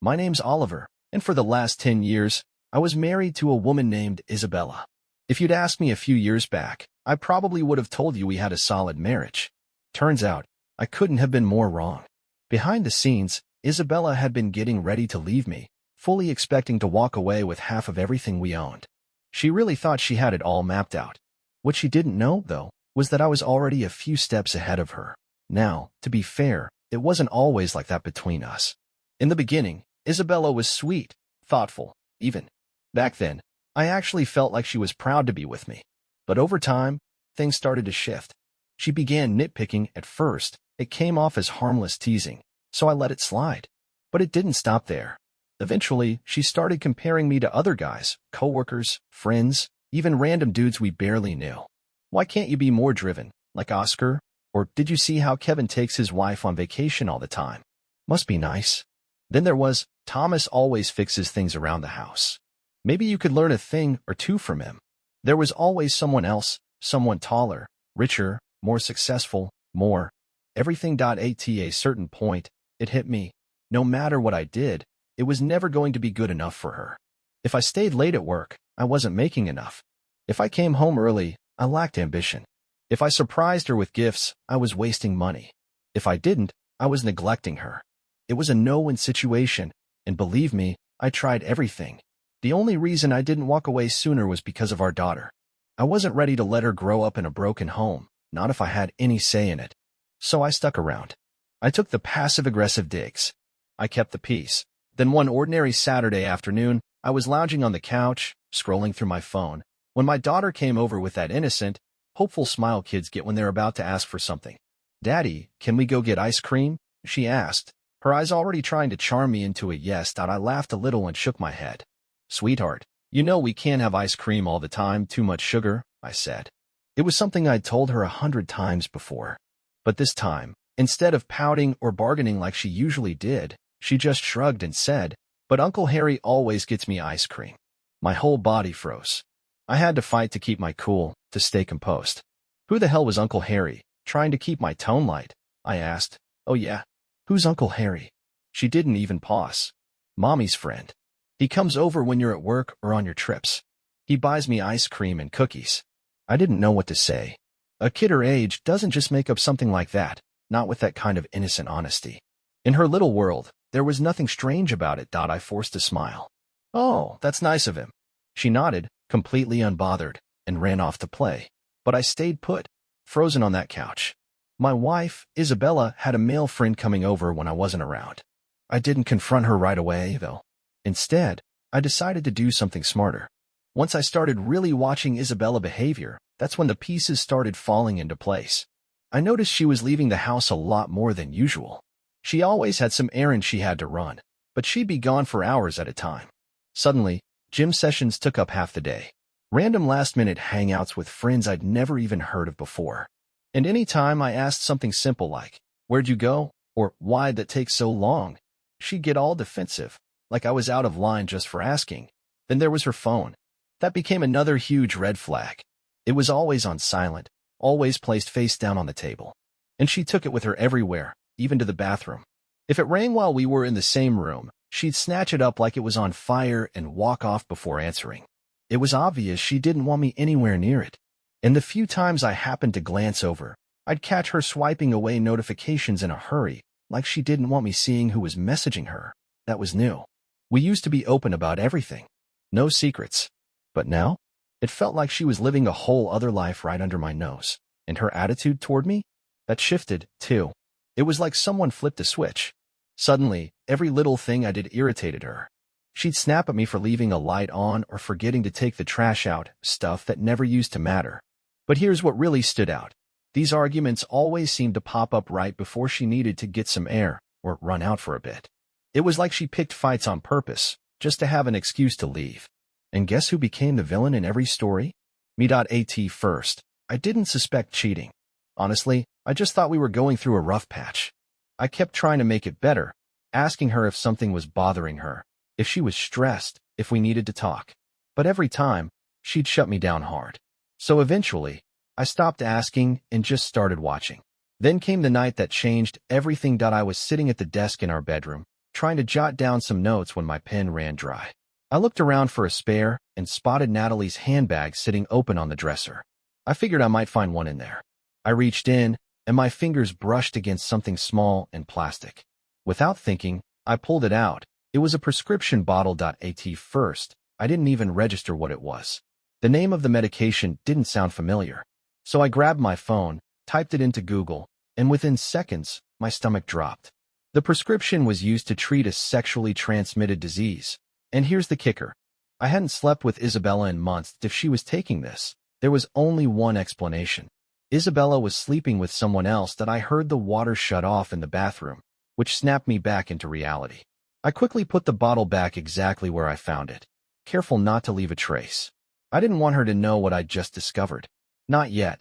My name's Oliver, and for the last 10 years, I was married to a woman named Isabella. If you'd asked me a few years back, I probably would have told you we had a solid marriage. Turns out, I couldn't have been more wrong. Behind the scenes, Isabella had been getting ready to leave me, fully expecting to walk away with half of everything we owned. She really thought she had it all mapped out. What she didn't know, though, was that I was already a few steps ahead of her. Now, to be fair, it wasn't always like that between us. In the beginning, Isabella was sweet, thoughtful, even. Back then, I actually felt like she was proud to be with me. But over time, things started to shift. She began nitpicking at first. It came off as harmless teasing, so I let it slide. But it didn't stop there. Eventually, she started comparing me to other guys, coworkers, friends, even random dudes we barely knew. Why can't you be more driven, like Oscar? Or did you see how Kevin takes his wife on vacation all the time? Must be nice. Then there was, Thomas always fixes things around the house. Maybe you could learn a thing or two from him. There was always someone else, someone taller, richer, more successful, more. Everything. At a certain point, it hit me. No matter what I did, it was never going to be good enough for her. If I stayed late at work, I wasn't making enough. If I came home early, I lacked ambition. If I surprised her with gifts, I was wasting money. If I didn't, I was neglecting her. It was a no-win situation, and believe me, I tried everything. The only reason I didn't walk away sooner was because of our daughter. I wasn't ready to let her grow up in a broken home, not if I had any say in it. So I stuck around. I took the passive-aggressive digs. I kept the peace. Then one ordinary Saturday afternoon, I was lounging on the couch, scrolling through my phone, when my daughter came over with that innocent, hopeful smile kids get when they're about to ask for something. "Daddy, can we go get ice cream?" she asked, her eyes already trying to charm me into a yes. I laughed a little and shook my head. "Sweetheart, you know we can't have ice cream all the time, too much sugar," I said. It was something I'd told her 100 times before. But this time, instead of pouting or bargaining like she usually did, she just shrugged and said, "But Uncle Harry always gets me ice cream." My whole body froze. I had to fight to keep my cool, to stay composed. Who the hell was Uncle Harry? Trying to keep my tone light, I asked. "Oh yeah? Who's Uncle Harry?" She didn't even pause. "Mommy's friend. He comes over when you're at work or on your trips. He buys me ice cream and cookies." I didn't know what to say. A kid her age doesn't just make up something like that, not with that kind of innocent honesty. In her little world, there was nothing strange about it. I forced a smile. "Oh, that's nice of him." She nodded, completely unbothered, and ran off to play. But I stayed put, frozen on that couch. My wife, Isabella, had a male friend coming over when I wasn't around. I didn't confront her right away, though. Instead, I decided to do something smarter. Once I started really watching Isabella behavior, that's when the pieces started falling into place. I noticed she was leaving the house a lot more than usual. She always had some errand she had to run, but she'd be gone for hours at a time. Suddenly, gym sessions took up half the day. Random last-minute hangouts with friends I'd never even heard of before. And any time I asked something simple like, "Where'd you go?" or "Why'd that take so long?" she'd get all defensive, like I was out of line just for asking. Then there was her phone. That became another huge red flag. It was always on silent, always placed face down on the table. And she took it with her everywhere, even to the bathroom. If it rang while we were in the same room, she'd snatch it up like it was on fire and walk off before answering. It was obvious she didn't want me anywhere near it. And the few times I happened to glance over, I'd catch her swiping away notifications in a hurry, like she didn't want me seeing who was messaging her. That was new. We used to be open about everything. No secrets. But now, it felt like she was living a whole other life right under my nose. And her attitude toward me? That shifted, too. It was like someone flipped a switch. Suddenly, every little thing I did irritated her. She'd snap at me for leaving a light on or forgetting to take the trash out, stuff that never used to matter. But here's what really stood out. These arguments always seemed to pop up right before she needed to get some air or run out for a bit. It was like she picked fights on purpose, just to have an excuse to leave. And guess who became the villain in every story? Me. At first, I didn't suspect cheating. Honestly, I just thought we were going through a rough patch. I kept trying to make it better, asking her if something was bothering her, if she was stressed, if we needed to talk. But every time, she'd shut me down hard. So eventually, I stopped asking and just started watching. Then came the night that changed everything. I was sitting at the desk in our bedroom, trying to jot down some notes when my pen ran dry. I looked around for a spare and spotted Natalie's handbag sitting open on the dresser. I figured I might find one in there. I reached in, and my fingers brushed against something small and plastic. Without thinking, I pulled it out. It was a prescription bottle. At first, I didn't even register what it was. The name of the medication didn't sound familiar. So I grabbed my phone, typed it into Google, and within seconds, my stomach dropped. The prescription was used to treat a sexually transmitted disease. And here's the kicker. I hadn't slept with Isabella in months. If she was taking this, there was only one explanation. Isabella was sleeping with someone else. That I heard the water shut off in the bathroom, which snapped me back into reality. I quickly put the bottle back exactly where I found it, careful not to leave a trace. I didn't want her to know what I'd just discovered. Not yet.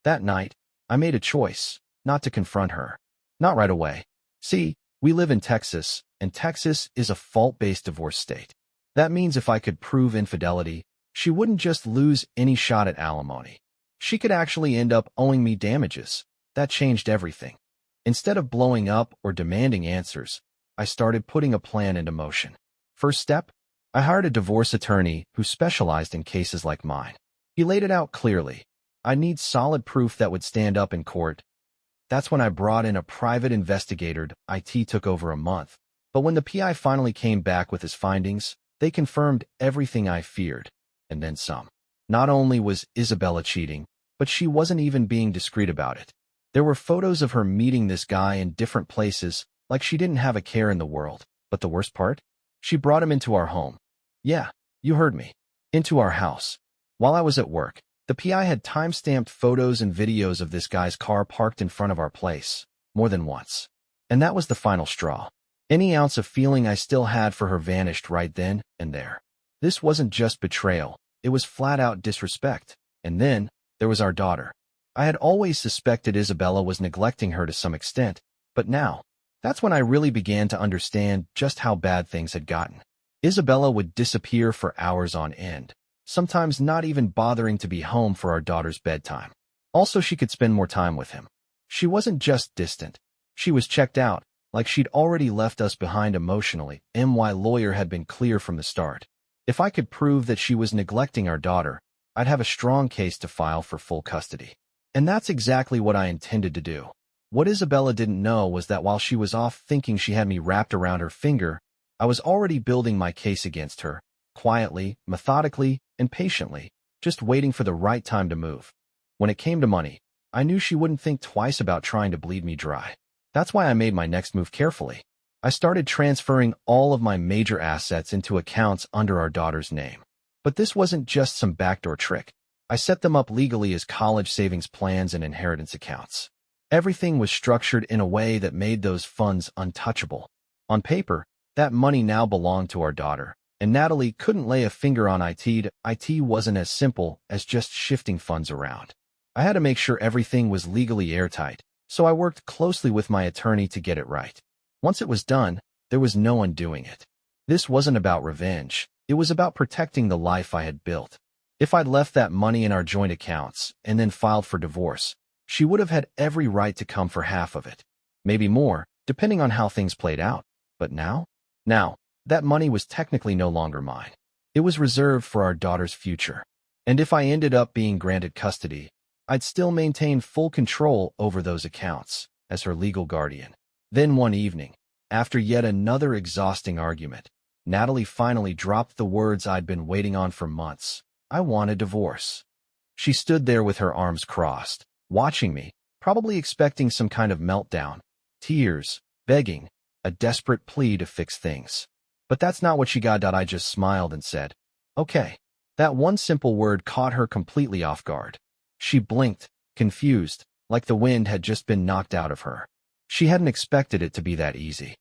That night, I made a choice, not to confront her. Not right away. See, we live in Texas, and Texas is a fault-based divorce state. That means if I could prove infidelity, she wouldn't just lose any shot at alimony. She could actually end up owing me damages. That changed everything. Instead of blowing up or demanding answers, I started putting a plan into motion. First step, I hired a divorce attorney who specialized in cases like mine. He laid it out clearly. I need solid proof that would stand up in court. That's when I brought in a private investigator. It took over a month. But when the PI finally came back with his findings, they confirmed everything I feared, and then some. Not only was Isabella cheating, but she wasn't even being discreet about it. There were photos of her meeting this guy in different places, like she didn't have a care in the world. But the worst part? She brought him into our home. Yeah, you heard me. Into our house. While I was at work, the PI had time-stamped photos and videos of this guy's car parked in front of our place, more than once. And that was the final straw. Any ounce of feeling I still had for her vanished right then and there. This wasn't just betrayal, it was flat-out disrespect. And then, there was our daughter. I had always suspected Isabella was neglecting her to some extent, but now, that's when I really began to understand just how bad things had gotten. Isabella would disappear for hours on end, sometimes not even bothering to be home for our daughter's bedtime. Also, she could spend more time with him. She wasn't just distant. She was checked out, like she'd already left us behind emotionally. My lawyer had been clear from the start. If I could prove that she was neglecting our daughter, I'd have a strong case to file for full custody. And that's exactly what I intended to do. What Isabella didn't know was that while she was off thinking she had me wrapped around her finger, I was already building my case against her, quietly, methodically, and patiently, just waiting for the right time to move. When it came to money, I knew she wouldn't think twice about trying to bleed me dry. That's why I made my next move carefully. I started transferring all of my major assets into accounts under our daughter's name. But this wasn't just some backdoor trick. I set them up legally as college savings plans and inheritance accounts. Everything was structured in a way that made those funds untouchable. On paper, that money now belonged to our daughter, and Natalie couldn't lay a finger on it. It wasn't as simple as just shifting funds around. I had to make sure everything was legally airtight, so I worked closely with my attorney to get it right. Once it was done, there was no undoing it. This wasn't about revenge. It was about protecting the life I had built. If I'd left that money in our joint accounts and then filed for divorce, she would have had every right to come for half of it. Maybe more, depending on how things played out. But now, that money was technically no longer mine. It was reserved for our daughter's future. And if I ended up being granted custody, I'd still maintain full control over those accounts as her legal guardian. Then one evening, after yet another exhausting argument, Natalie finally dropped the words I'd been waiting on for months. I want a divorce. She stood there with her arms crossed, watching me, probably expecting some kind of meltdown. Tears, begging, a desperate plea to fix things. But that's not what she got. I just smiled and said, okay. That one simple word caught her completely off guard. She blinked, confused, like the wind had just been knocked out of her. She hadn't expected it to be that easy.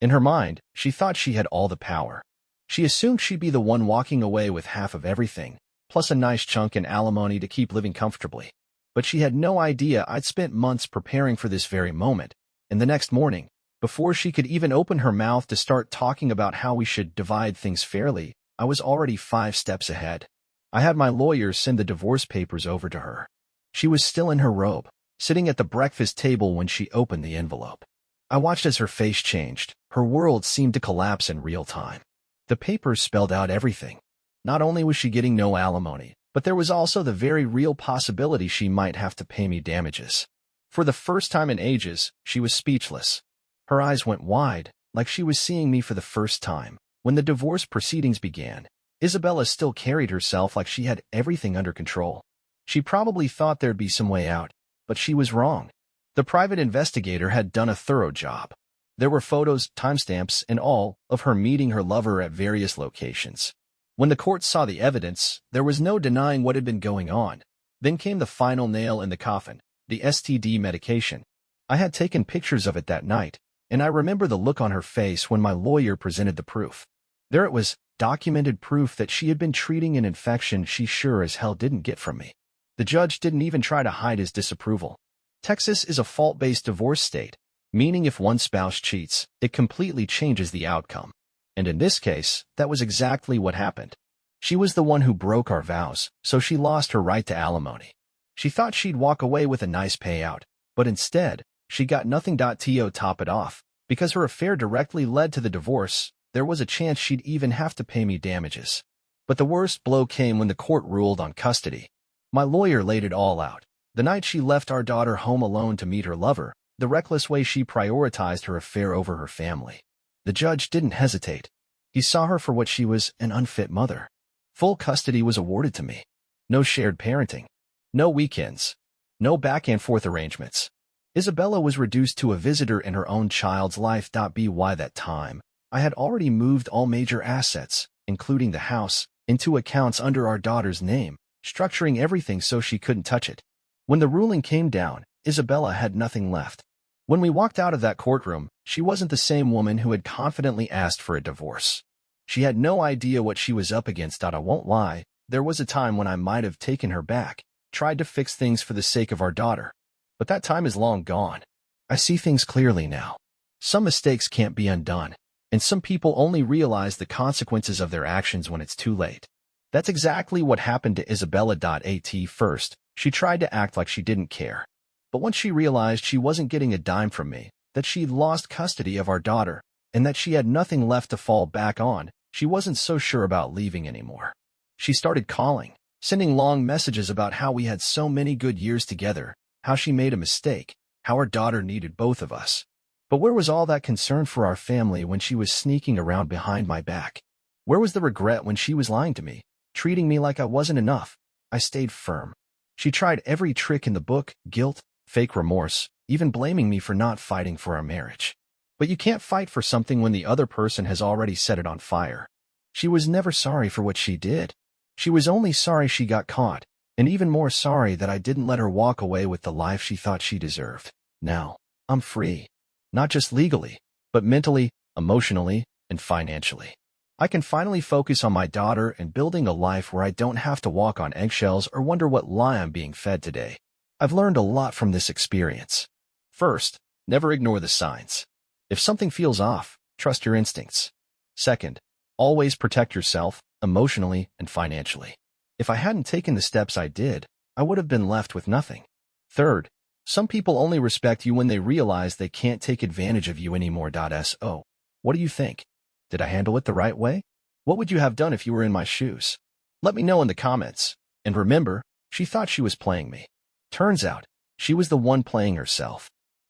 In her mind, she thought she had all the power. She assumed she'd be the one walking away with half of everything, plus a nice chunk in alimony to keep living comfortably. But she had no idea I'd spent months preparing for this very moment, and the next morning, before she could even open her mouth to start talking about how we should divide things fairly, I was already 5 steps ahead. I had my lawyer send the divorce papers over to her. She was still in her robe, sitting at the breakfast table when she opened the envelope. I watched as her face changed, Her world seemed to collapse in real time. The papers spelled out everything. Not only was she getting no alimony, but there was also the very real possibility she might have to pay me damages. For the first time in ages, she was speechless. Her eyes went wide, like she was seeing me for the first time. When the divorce proceedings began, Isabella still carried herself like she had everything under control. She probably thought there'd be some way out, but she was wrong. The private investigator had done a thorough job. There were photos, timestamps, and all of her meeting her lover at various locations. When the court saw the evidence, there was no denying what had been going on. Then came the final nail in the coffin, the STD medication. I had taken pictures of it that night, and I remember the look on her face when my lawyer presented the proof. There it was, documented proof that she had been treating an infection she sure as hell didn't get from me. The judge didn't even try to hide his disapproval. Texas is a fault-based divorce state, meaning if one spouse cheats, it completely changes the outcome. And in this case, that was exactly what happened. She was the one who broke our vows, so she lost her right to alimony. She thought she'd walk away with a nice payout, but instead, she got nothing. To top it off, because her affair directly led to the divorce, there was a chance she'd even have to pay me damages. But the worst blow came when the court ruled on custody. My lawyer laid it all out. The night she left our daughter home alone to meet her lover, the reckless way she prioritized her affair over her family. The judge didn't hesitate. He saw her for what she was, an unfit mother. Full custody was awarded to me. No shared parenting. No weekends. No back-and-forth arrangements. Isabella was reduced to a visitor in her own child's life. By that time, I had already moved all major assets, including the house, into accounts under our daughter's name, structuring everything so she couldn't touch it. When the ruling came down, Isabella had nothing left. When we walked out of that courtroom, she wasn't the same woman who had confidently asked for a divorce. She had no idea what she was up against. I won't lie, there was a time when I might have taken her back, tried to fix things for the sake of our daughter. But that time is long gone. I see things clearly now. Some mistakes can't be undone, and some people only realize the consequences of their actions when it's too late. That's exactly what happened to Isabella. At first, she tried to act like she didn't care. But once she realized she wasn't getting a dime from me, that she'd lost custody of our daughter, and that she had nothing left to fall back on, she wasn't so sure about leaving anymore. She started calling, sending long messages about how we had so many good years together, how she made a mistake, how our daughter needed both of us. But where was all that concern for our family when she was sneaking around behind my back? Where was the regret when she was lying to me, treating me like I wasn't enough? I stayed firm. She tried every trick in the book, guilt, fake remorse, even blaming me for not fighting for our marriage. But you can't fight for something when the other person has already set it on fire. She was never sorry for what she did. She was only sorry she got caught, and even more sorry that I didn't let her walk away with the life she thought she deserved. Now, I'm free. Not just legally, but mentally, emotionally, and financially. I can finally focus on my daughter and building a life where I don't have to walk on eggshells or wonder what lie I'm being fed today. I've learned a lot from this experience. First, never ignore the signs. If something feels off, trust your instincts. Second, always protect yourself, emotionally and financially. If I hadn't taken the steps I did, I would have been left with nothing. Third, some people only respect you when they realize they can't take advantage of you anymore. So, what do you think? Did I handle it the right way? What would you have done if you were in my shoes? Let me know in the comments. And remember, she thought she was playing me. Turns out, she was the one playing herself.